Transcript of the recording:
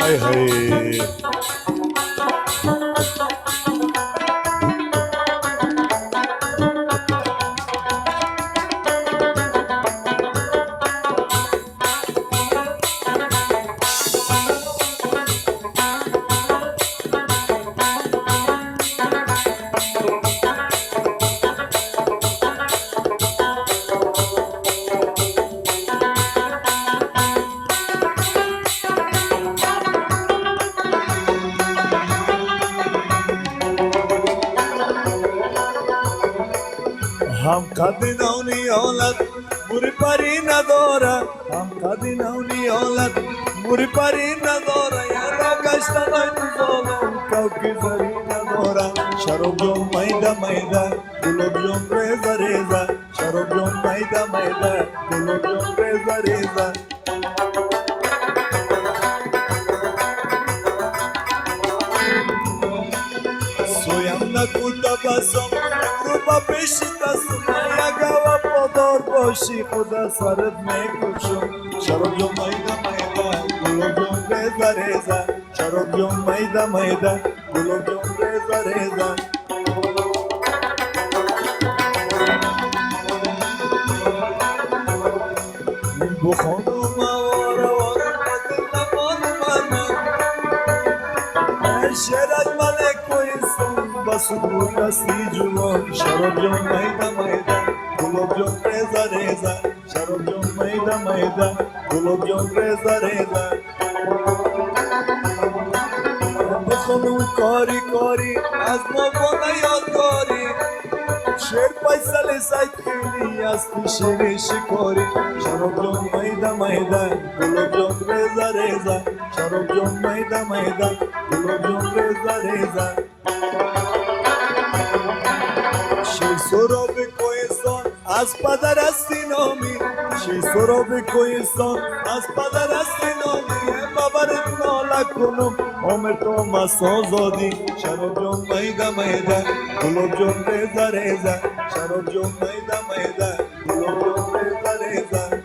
হায় হায় हम कभी नौनी औलत मुरी परी न दोरा हम कभी नौनी औलत मुरी परी न दोरा यारो कष्ट नहीं तुझोलो कब की जरी न दोरा शरोब जो मैदा मैदा गुलोब जो रेजा रेजा शरोब जो मैदा मैदा गुलोब जो रेजा रेजा Soyam na kuta basom Ruba peshita sumaya gawa podor boshi Khuda sarat mein kuchum Sharob jo maida maida Gulob jo reza reza Sharob jo maida maida Gulob jo reza reza Bukhonu mawara wara Padilla manu manu Sherat malek Basura si juon Sharob jo maida maida Gulob jo reza reza Sharob jo maida maida Gulob jo reza reza Bukhonu kari kari Az mabona yad kari Sher paysal sayd khili Asti shere shikari Sharob jo maida maida Gulob jo reza reza Sharob jo maida maida Gulob jo reza reza سراب کوهستان از پدر استی نامی شی سراب کوهستان از پدر استی نامی بابرت ناله کنم عمر تو مسازادی شراب جون میده میده گلاب جون ریزه ریزه شراب جون میده میده گلاب جون ریزه ریزه